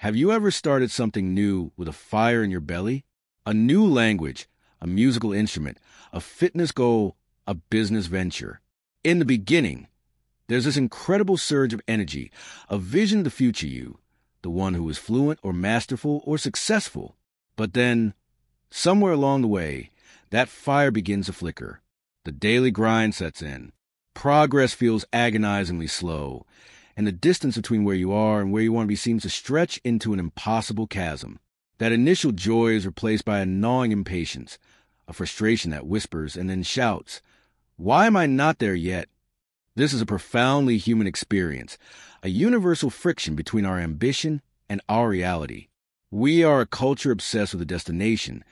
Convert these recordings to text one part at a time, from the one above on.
Have you ever started something new with a fire in your belly? A new language, a musical instrument, a fitness goal, a business venture. In the beginning, there's this incredible surge of energy, a vision of the future you, the one who is fluent or masterful or successful. But then, somewhere along the way, that fire begins to flicker. The daily grind sets in. Progress feels agonizingly slow, and the distance between where you are and where you want to be seems to stretch into an impossible chasm. That initial joy is replaced by a gnawing impatience, a frustration that whispers and then shouts, "Why am I not there yet?" This is a profoundly human experience, a universal friction between our ambition and our reality. We are a culture obsessed with the destination,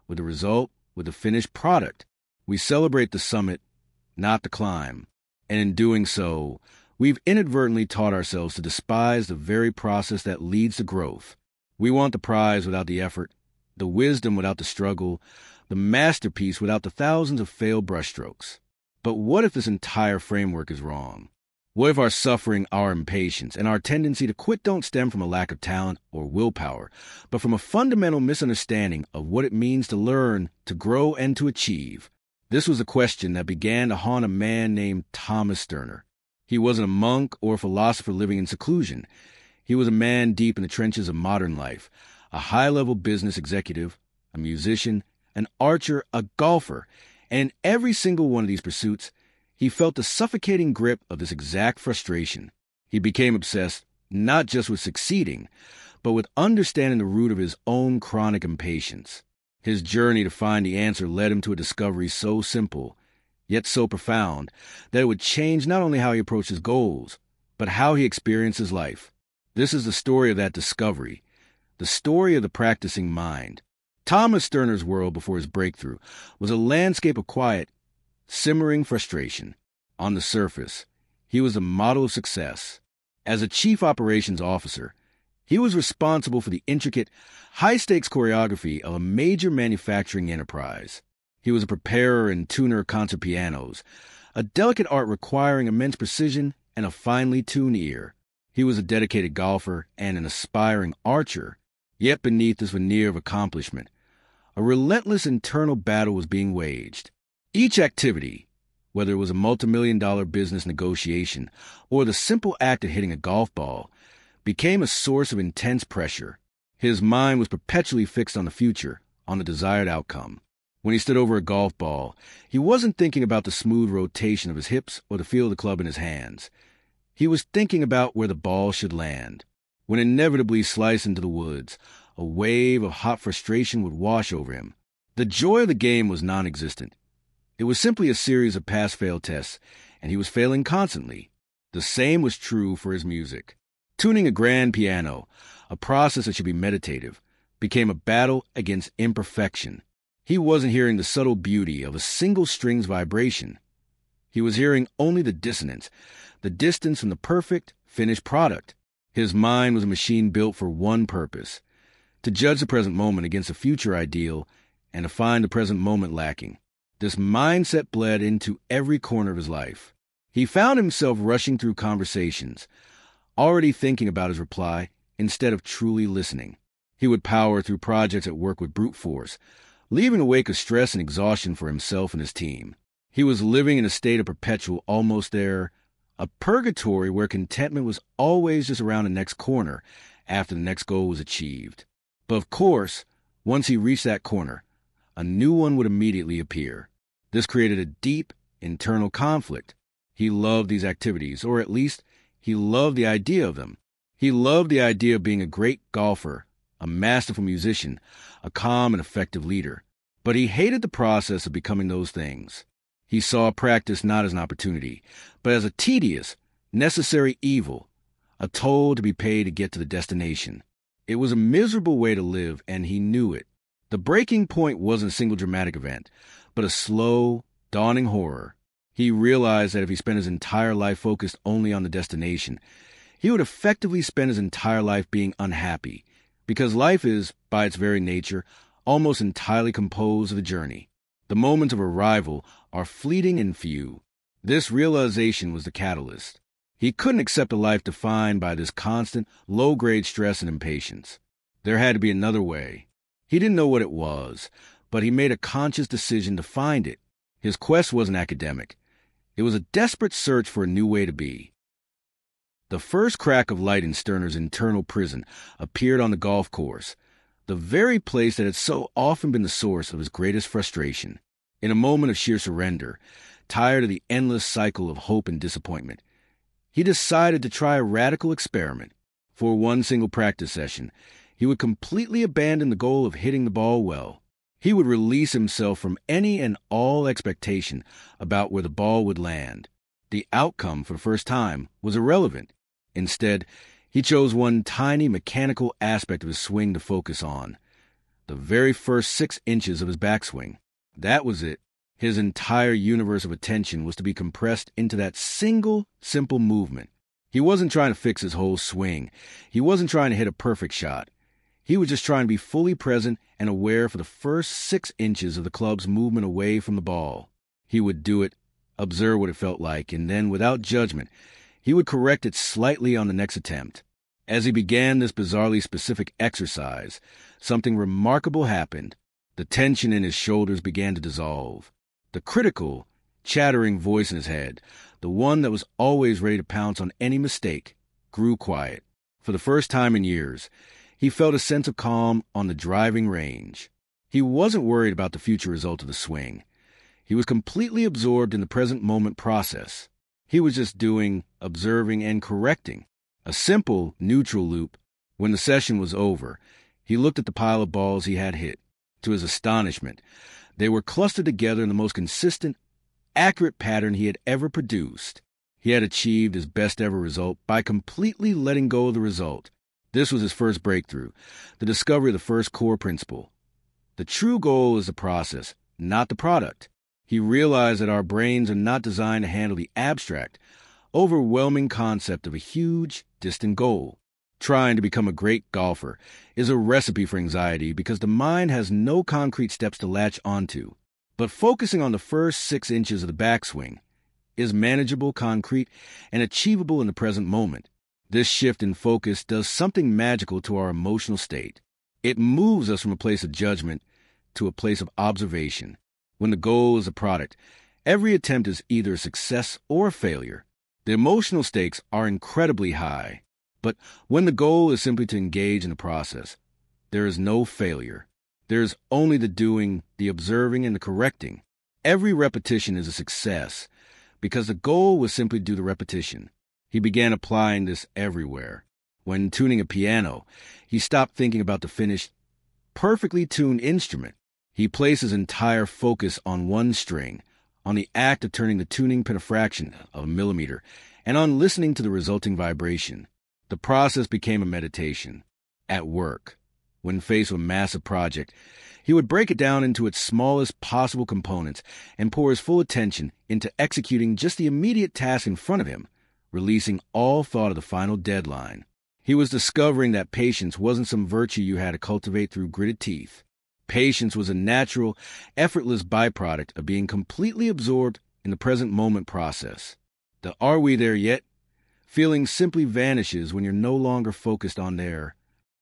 with the result, with the finished product. We celebrate the summit, not the climb. And in doing so, we've inadvertently taught ourselves to despise the very process that leads to growth. We want the prize without the effort, the wisdom without the struggle, the masterpiece without the thousands of failed brushstrokes. But what if this entire framework is wrong? What if our suffering, our impatience, and our tendency to quit don't stem from a lack of talent or willpower, but from a fundamental misunderstanding of what it means to learn, to grow, and to achieve? This was a question that began to haunt a man named Thomas Sterner. He wasn't a monk or a philosopher living in seclusion. He was a man deep in the trenches of modern life, a high-level business executive, a musician, an archer, a golfer, and in every single one of these pursuits, he felt the suffocating grip of this exact frustration. He became obsessed not just with succeeding, but with understanding the root of his own chronic impatience. His journey to find the answer led him to a discovery so simple, yet so profound, that it would change not only how he approached his goals, but how he experienced his life. This is the story of that discovery, the story of the practicing mind. Thomas Sterner's world before his breakthrough was a landscape of quiet, simmering frustration. On the surface, he was a model of success. As a chief operations officer, he was responsible for the intricate, high-stakes choreography of a major manufacturing enterprise. He was a preparer and tuner of concert pianos, a delicate art requiring immense precision and a finely tuned ear. He was a dedicated golfer and an aspiring archer, yet beneath this veneer of accomplishment, a relentless internal battle was being waged. Each activity, whether it was a multi-million-dollar business negotiation or the simple act of hitting a golf ball, became a source of intense pressure. His mind was perpetually fixed on the future, on the desired outcome. When he stood over a golf ball, he wasn't thinking about the smooth rotation of his hips or the feel of the club in his hands. He was thinking about where the ball should land. When inevitably sliced into the woods, a wave of hot frustration would wash over him. The joy of the game was non-existent. It was simply a series of pass-fail tests, and he was failing constantly. The same was true for his music. Tuning a grand piano, a process that should be meditative, became a battle against imperfection. He wasn't hearing the subtle beauty of a single string's vibration. He was hearing only the dissonance, the distance from the perfect, finished product. His mind was a machine built for one purpose: to judge the present moment against a future ideal and to find the present moment lacking. This mindset bled into every corner of his life. He found himself rushing through conversations, already thinking about his reply instead of truly listening. He would power through projects at work with brute force, leaving a wake of stress and exhaustion for himself and his team. He was living in a state of perpetual almost there, a purgatory where contentment was always just around the next corner after the next goal was achieved. But of course, once he reached that corner, a new one would immediately appear. This created a deep internal conflict. He loved these activities, or at least he loved the idea of them. He loved the idea of being a great golfer, a masterful musician, a calm and effective leader. But he hated the process of becoming those things. He saw practice not as an opportunity, but as a tedious, necessary evil, a toll to be paid to get to the destination. It was a miserable way to live, and he knew it. The breaking point wasn't a single dramatic event, but a slow, dawning horror. He realized that if he spent his entire life focused only on the destination, he would effectively spend his entire life being unhappy, because life is, by its very nature, almost entirely composed of the journey. The moments of arrival are fleeting and few. This realization was the catalyst. He couldn't accept a life defined by this constant, low-grade stress and impatience. There had to be another way. He didn't know what it was, but he made a conscious decision to find it. His quest wasn't academic. It was a desperate search for a new way to be. The first crack of light in Stirner's internal prison appeared on the golf course, the very place that had so often been the source of his greatest frustration. In a moment of sheer surrender, tired of the endless cycle of hope and disappointment, he decided to try a radical experiment. For one single practice session, he would completely abandon the goal of hitting the ball well. He would release himself from any and all expectation about where the ball would land. The outcome, for the first time, was irrelevant. Instead, he chose one tiny mechanical aspect of his swing to focus on, the very first 6 inches of his backswing. That was it. His entire universe of attention was to be compressed into that single, simple movement. He wasn't trying to fix his whole swing. He wasn't trying to hit a perfect shot. He was just trying to be fully present and aware for the first 6 inches of the club's movement away from the ball. He would do it, observe what it felt like, and then, without judgment, he would correct it slightly on the next attempt. As he began this bizarrely specific exercise, something remarkable happened. The tension in his shoulders began to dissolve. The critical, chattering voice in his head, the one that was always ready to pounce on any mistake, grew quiet. For the first time in years, he felt a sense of calm on the driving range. He wasn't worried about the future result of the swing. He was completely absorbed in the present moment process. He was just doing, observing, and correcting. A simple, neutral loop. When the session was over, he looked at the pile of balls he had hit. To his astonishment, they were clustered together in the most consistent, accurate pattern he had ever produced. He had achieved his best ever result by completely letting go of the result. This was his first breakthrough, the discovery of the first core principle. The true goal is the process, not the product. He realized that our brains are not designed to handle the abstract, overwhelming concept of a huge, distant goal. Trying to become a great golfer is a recipe for anxiety because the mind has no concrete steps to latch onto. But focusing on the first 6 inches of the backswing is manageable, concrete, and achievable in the present moment. This shift in focus does something magical to our emotional state. It moves us from a place of judgment to a place of observation. When the goal is a product, every attempt is either a success or a failure. The emotional stakes are incredibly high. But when the goal is simply to engage in the process, there is no failure. There is only the doing, the observing, and the correcting. Every repetition is a success because the goal was simply to do the repetition. He began applying this everywhere. When tuning a piano, he stopped thinking about the finished, perfectly tuned instrument. He placed his entire focus on one string, on the act of turning the tuning pin a fraction of a millimeter, and on listening to the resulting vibration. The process became a meditation. At work, when faced with a massive project, he would break it down into its smallest possible components and pour his full attention into executing just the immediate task in front of him, releasing all thought of the final deadline. He was discovering that patience wasn't some virtue you had to cultivate through gritted teeth. Patience was a natural, effortless byproduct of being completely absorbed in the present moment process. The "are we there yet?" feeling simply vanishes when you're no longer focused on there.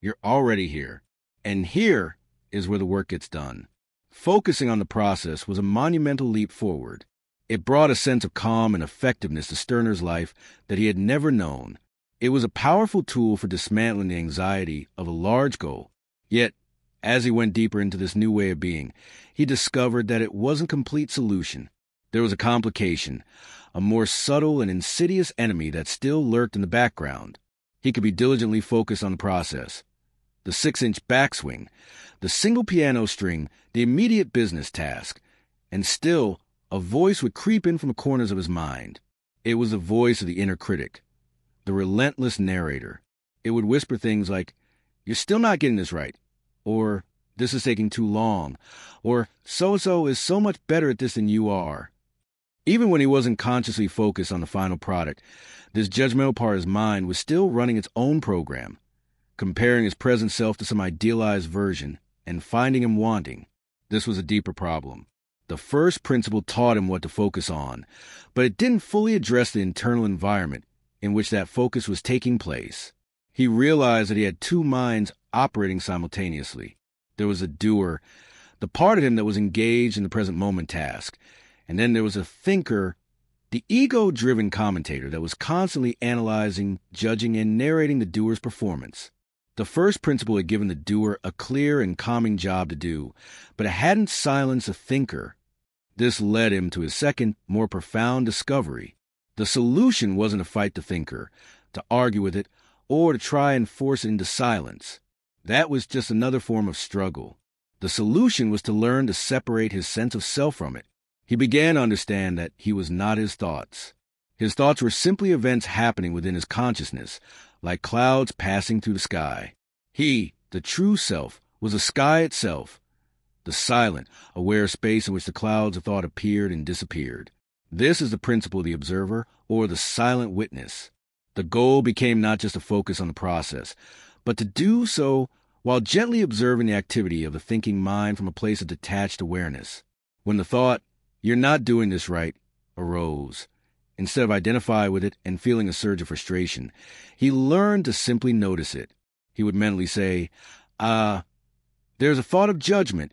You're already here. And here is where the work gets done. Focusing on the process was a monumental leap forward. It brought a sense of calm and effectiveness to Stirner's life that he had never known. It was a powerful tool for dismantling the anxiety of a large goal. Yet, as he went deeper into this new way of being, he discovered that it wasn't a complete solution. There was a complication, a more subtle and insidious enemy that still lurked in the background. He could be diligently focused on the process. The 6-inch backswing, the single piano string, the immediate business task, and still a voice would creep in from the corners of his mind. It was the voice of the inner critic, the relentless narrator. It would whisper things like, "You're still not getting this right," or "This is taking too long," or "So-and-so is so much better at this than you are." Even when he wasn't consciously focused on the final product, this judgmental part of his mind was still running its own program, comparing his present self to some idealized version and finding him wanting. This was a deeper problem. The first principle taught him what to focus on, but it didn't fully address the internal environment in which that focus was taking place. He realized that he had two minds operating simultaneously. There was a doer, the part of him that was engaged in the present moment task, and then there was a thinker, the ego-driven commentator that was constantly analyzing, judging, and narrating the doer's performance. The first principle had given the doer a clear and calming job to do, but it hadn't silenced the thinker. This led him to his second, more profound discovery. The solution wasn't to fight the thinker, to argue with it, or to try and force it into silence. That was just another form of struggle. The solution was to learn to separate his sense of self from it. He began to understand that he was not his thoughts. His thoughts were simply events happening within his consciousness, like clouds passing through the sky. He, the true self, was the sky itself, the silent, aware space in which the clouds of thought appeared and disappeared. This is the principle of the observer, or the silent witness. The goal became not just to focus on the process, but to do so while gently observing the activity of the thinking mind from a place of detached awareness. When the thought, "You're not doing this right," arose, instead of identifying with it and feeling a surge of frustration, he learned to simply notice it. He would mentally say, there's a thought of judgment,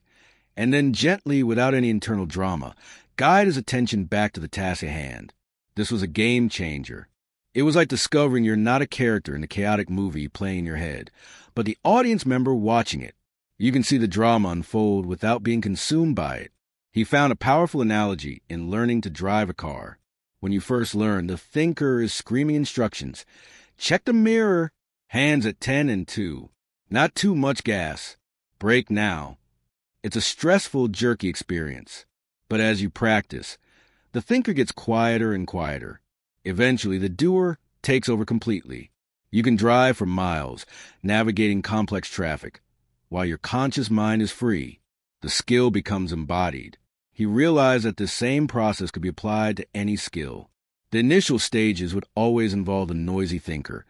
and then gently, without any internal drama, guide his attention back to the task at hand. This was a game changer. It was like discovering you're not a character in the chaotic movie playing in your head, but the audience member watching it. You can see the drama unfold without being consumed by it. He found a powerful analogy in learning to drive a car. When you first learn, the thinker is screaming instructions. Check the mirror. Hands at 10 and 2. Not too much gas. Brake now. It's a stressful, jerky experience. But as you practice, the thinker gets quieter and quieter. Eventually, the doer takes over completely. You can drive for miles, navigating complex traffic, while your conscious mind is free. The skill becomes embodied. He realized that this same process could be applied to any skill. The initial stages would always involve the noisy thinker,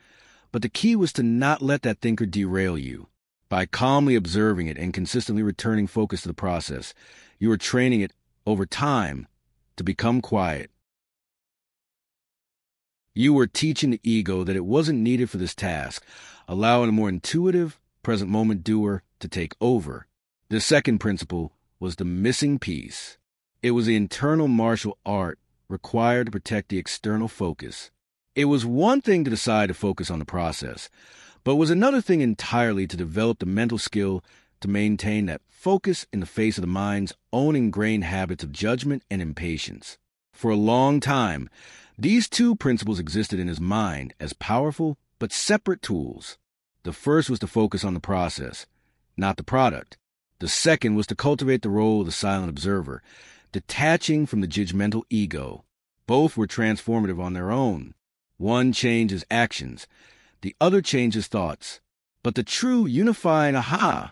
but the key was to not let that thinker derail you. By calmly observing it and consistently returning focus to the process, you are training it over time to become quiet. You were teaching the ego that it wasn't needed for this task, allowing a more intuitive, present-moment doer to take over. The second principle was the missing piece. It was the internal martial art required to protect the external focus. It was one thing to decide to focus on the process, but it was another thing entirely to develop the mental skill to maintain that focus in the face of the mind's own ingrained habits of judgment and impatience. For a long time, these two principles existed in his mind as powerful but separate tools. The first was to focus on the process, not the product. The second was to cultivate the role of the silent observer, detaching from the judgmental ego. Both were transformative on their own. One changes actions, the other changes thoughts. But the true unifying aha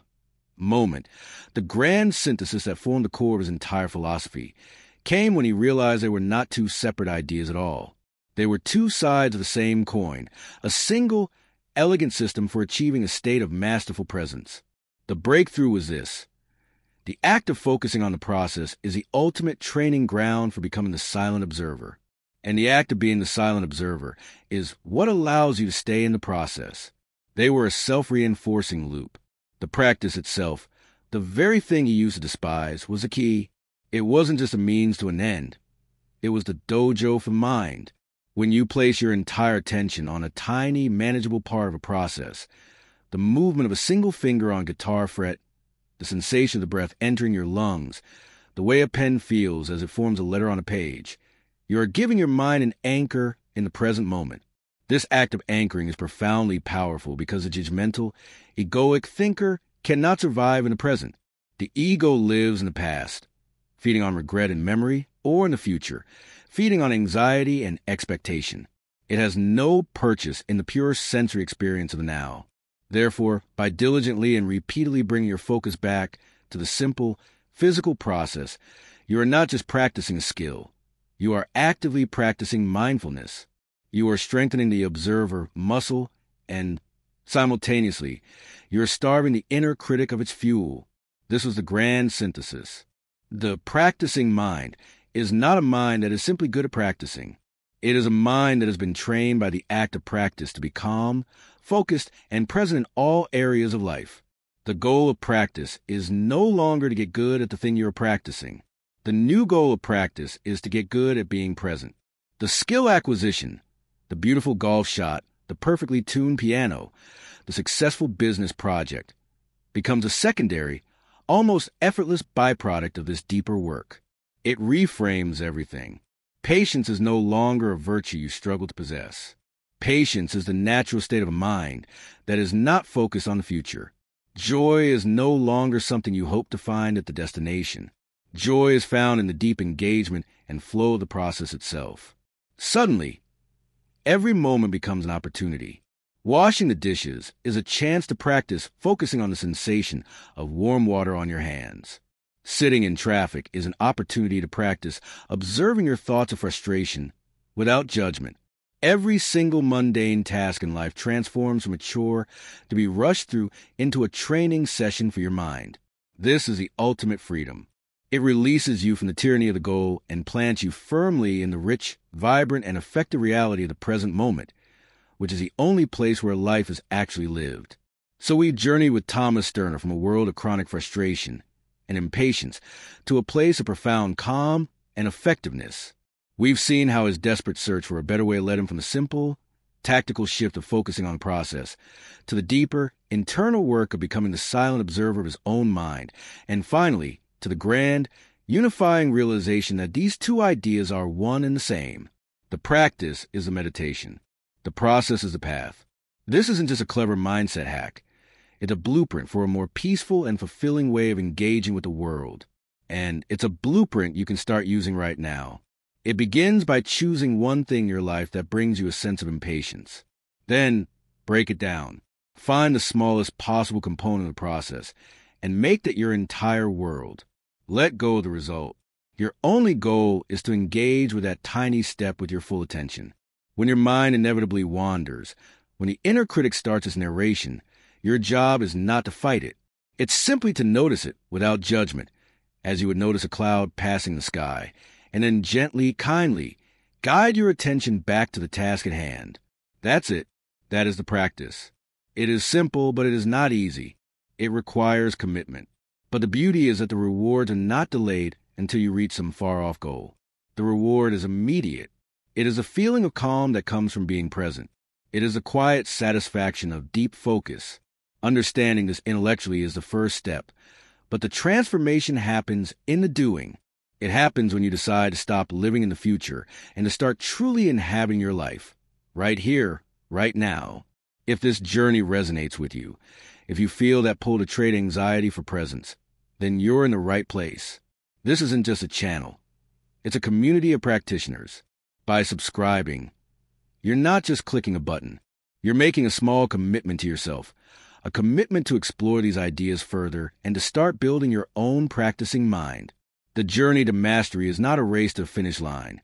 moment, the grand synthesis that formed the core of his entire philosophy, came when he realized they were not two separate ideas at all. They were two sides of the same coin, a single, elegant system for achieving a state of masterful presence. The breakthrough was this. The act of focusing on the process is the ultimate training ground for becoming the silent observer. And the act of being the silent observer is what allows you to stay in the process. They were a self-reinforcing loop. The practice itself, the very thing he used to despise, was the key. It wasn't just a means to an end. It was the dojo for mind. When you place your entire attention on a tiny, manageable part of a process, the movement of a single finger on a guitar fret, the sensation of the breath entering your lungs, the way a pen feels as it forms a letter on a page, you are giving your mind an anchor in the present moment. This act of anchoring is profoundly powerful because the judgmental, egoic thinker cannot survive in the present. The ego lives in the past, feeding on regret and memory, or in the future, feeding on anxiety and expectation. It has no purchase in the pure sensory experience of the now. Therefore, by diligently and repeatedly bringing your focus back to the simple, physical process, you are not just practicing a skill. You are actively practicing mindfulness. You are strengthening the observer muscle, and simultaneously, you are starving the inner critic of its fuel. This was the grand synthesis. The practicing mind is not a mind that is simply good at practicing. It is a mind that has been trained by the act of practice to be calm, focused, and present in all areas of life. The goal of practice is no longer to get good at the thing you are practicing. The new goal of practice is to get good at being present. The skill acquisition, the beautiful golf shot, the perfectly tuned piano, the successful business project, becomes a secondary, almost effortless byproduct of this deeper work. It reframes everything. Patience is no longer a virtue you struggle to possess. Patience is the natural state of a mind that is not focused on the future. Joy is no longer something you hope to find at the destination. Joy is found in the deep engagement and flow of the process itself. Suddenly, every moment becomes an opportunity. Washing the dishes is a chance to practice focusing on the sensation of warm water on your hands. Sitting in traffic is an opportunity to practice observing your thoughts of frustration without judgment. Every single mundane task in life transforms from a chore to be rushed through into a training session for your mind. This is the ultimate freedom. It releases you from the tyranny of the goal and plants you firmly in the rich, vibrant, and effective reality of the present moment, which is the only place where life is actually lived. So we journey with Thomas Sterner from a world of chronic frustration and impatience to a place of profound calm and effectiveness. We've seen how his desperate search for a better way led him from the simple, tactical shift of focusing on process to the deeper, internal work of becoming the silent observer of his own mind, and finally, to the grand, unifying realization that these two ideas are one and the same. The practice is the meditation. The process is the path. This isn't just a clever mindset hack. It's a blueprint for a more peaceful and fulfilling way of engaging with the world. And it's a blueprint you can start using right now. It begins by choosing one thing in your life that brings you a sense of impatience. Then, break it down. Find the smallest possible component of the process and make that your entire world. Let go of the result. Your only goal is to engage with that tiny step with your full attention. When your mind inevitably wanders, when the inner critic starts its narration, your job is not to fight it. It's simply to notice it without judgment, as you would notice a cloud passing the sky, and then gently, kindly, guide your attention back to the task at hand. That's it. That is the practice. It is simple, but it is not easy. It requires commitment. But the beauty is that the rewards are not delayed until you reach some far-off goal. The reward is immediate. It is a feeling of calm that comes from being present. It is a quiet satisfaction of deep focus. Understanding this intellectually is the first step, but the transformation happens in the doing. It happens when you decide to stop living in the future and to start truly inhabiting your life, right here, right now. If this journey resonates with you, if you feel that pull to trade anxiety for presence, then you're in the right place. This isn't just a channel. It's a community of practitioners. By subscribing, you're not just clicking a button. You're making a small commitment to yourself, a commitment to explore these ideas further and to start building your own practicing mind. The journey to mastery is not a race to the finish line.